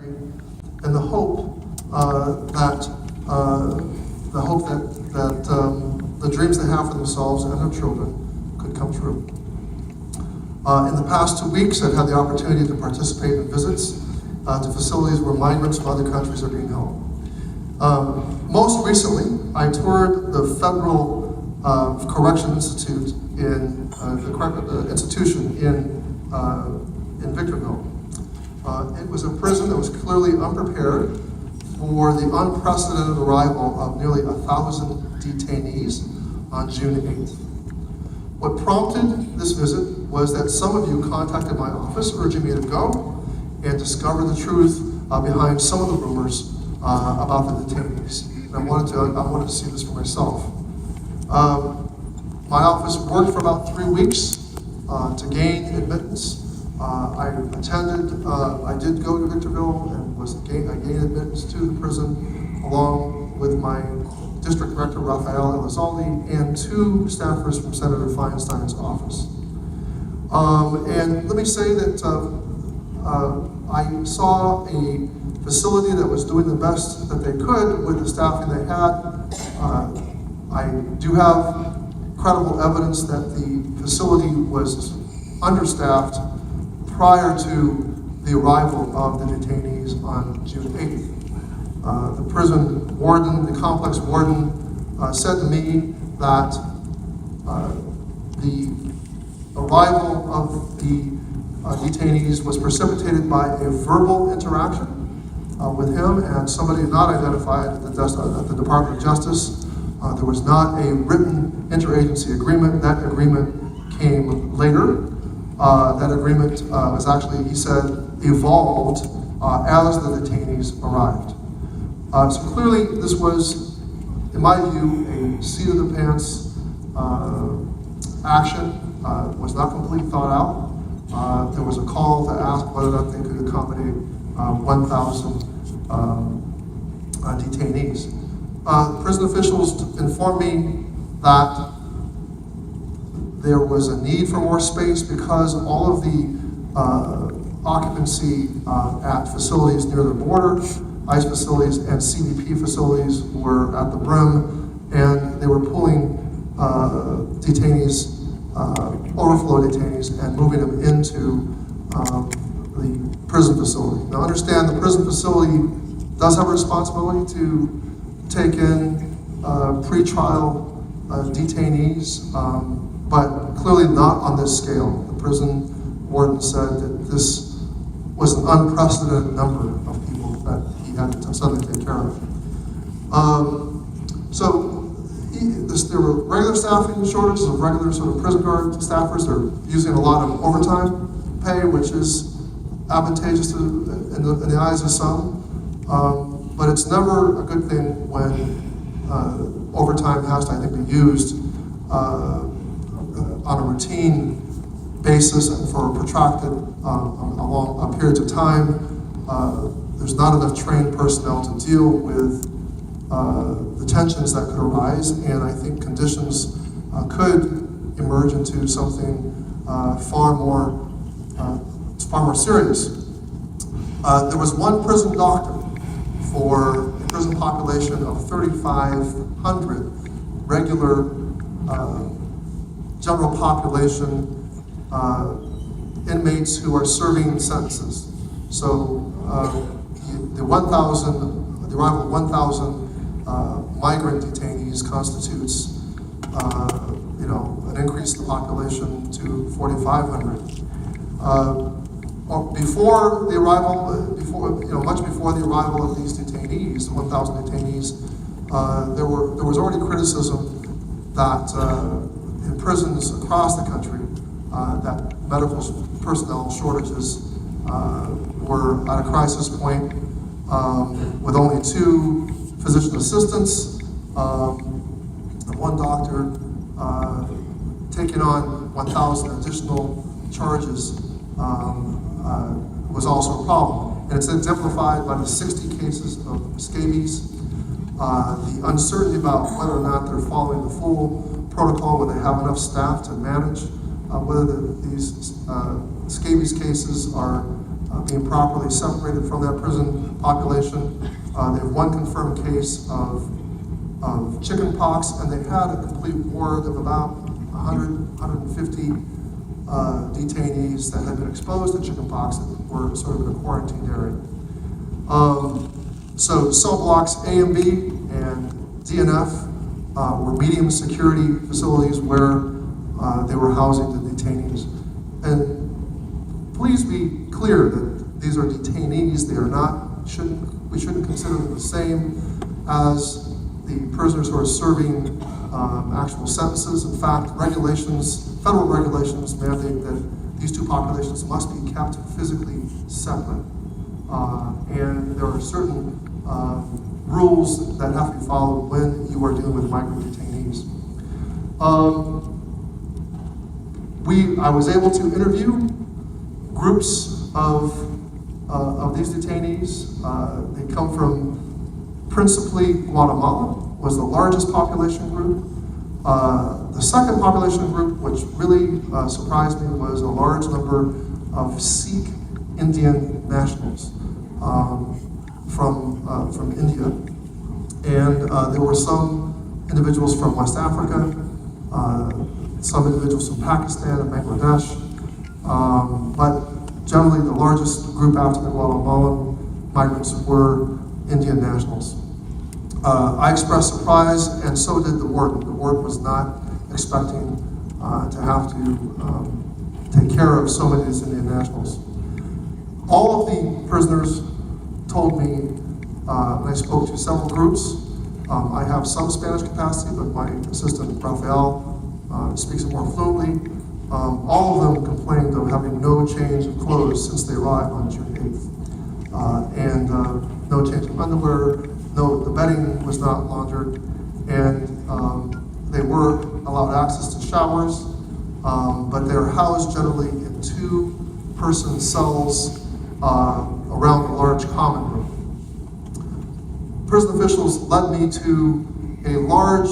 and the hope that the dreams they have for themselves and their children could come true. In the past 2 weeks, I've had the opportunity to participate in visits to facilities where migrants from other countries are being held. Most recently, I toured the Federal Correction Institute in the institution in Victorville. It was a prison that was clearly unprepared for the unprecedented arrival of nearly 1,000 detainees on June 8th. What prompted this visit was that some of you contacted my office urging me to go and discover the truth behind some of the rumors about the detainees. And I wanted to see this for myself. My office worked for about 3 weeks to gain admittance. I did go to Victorville and I gained admittance to the prison along with my District Director Rafael Elizalde and 2 staffers from Senator Feinstein's office. And let me say that I saw a facility that was doing the best that they could with the staffing they had. I do have credible evidence that the facility was understaffed prior to the arrival of the detainees on June 8th. The prison warden, the complex warden, said to me that the arrival of the detainees was precipitated by a verbal interaction with him and somebody not identified at the Department of Justice. There was not a written interagency agreement. That agreement came later. That agreement was actually, he said, evolved as the detainees arrived. So clearly this was, in my view, a seat of the pants action. Was not completely thought out. There was a call to ask whether or not they could accommodate 1,000 detainees. Prison officials informed me that there was a need for more space because all of the occupancy at facilities near the border, ICE facilities and CBP facilities were at the brim, and they were pulling detainees, overflow detainees, and moving them into the prison facility. Now understand, the prison facility does have a responsibility to take in pre-trial detainees, but clearly not on this scale. The prison warden said that this was an unprecedented number of people that he had to suddenly take care of. There were regular staffing shortages of regular sort of prison guard staffers. They're using a lot of overtime pay, which is advantageous in the eyes of some. But it's never a good thing when overtime has to, I think, be used on a routine basis and for a protracted long periods of time. There's not enough trained personnel to deal with the tensions that could arise, and I think conditions could emerge into something far more serious. There was one prison doctor for a prison population of 3,500 regular general population inmates who are serving sentences. So the arrival of 1,000 migrant detainees constitutes an increase in the population to 4,500. Before the arrival, much before the arrival of these detainees, 1,000 detainees, there was already criticism that in prisons across the country, that medical personnel shortages were at a crisis point, with only 2 physician assistants, and 1 doctor taking on 1,000 additional charges was also a problem. And it's exemplified by the 60 cases of scabies, the uncertainty about whether or not they're following the full protocol, whether they have enough staff to manage, whether these scabies cases are being properly separated from that prison population. They have one confirmed case of chicken pox, and they had a complete ward of about 150 detainees that had been exposed to chicken pox that were sort of in a quarantined area. So cell blocks A and B and DNF were medium security facilities where they were housing the detainees. And please be clear that these are detainees. They are not, we shouldn't consider them the same as the prisoners who are serving actual sentences. In fact, federal regulations mandate that these two populations must be kept physically separate. And there are certain rules that have to be followed when you are dealing with migrant detainees. I was able to interview groups of these detainees. They come from principally Guatemala, was the largest population group. The second population group, which really surprised me, was a large number of Sikh Indian nationals from India. And there were some individuals from West Africa, some individuals from Pakistan and Bangladesh, but generally the largest group after the Guatemalan migrants were Indian nationals. I expressed surprise, and so did the warden. The warden was not expecting to have to take care of so many of these Indian nationals. All of the prisoners told me, when I spoke to several groups, I have some Spanish capacity, but my assistant, Rafael, speaks it more fluently. All of them complained of having no change of clothes since they arrived on June 8th. And no change of underwear, the bedding was not laundered, and they were allowed access to showers, but they're housed generally in two-person cells around a large common room. Prison officials led me to a large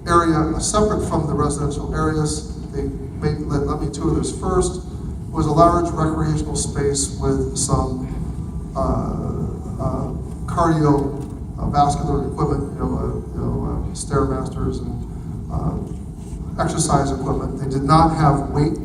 area separate from the residential areas. They let me tour this first. It was a large recreational space with some cardiovascular equipment, Stairmasters and exercise equipment. They did not have weight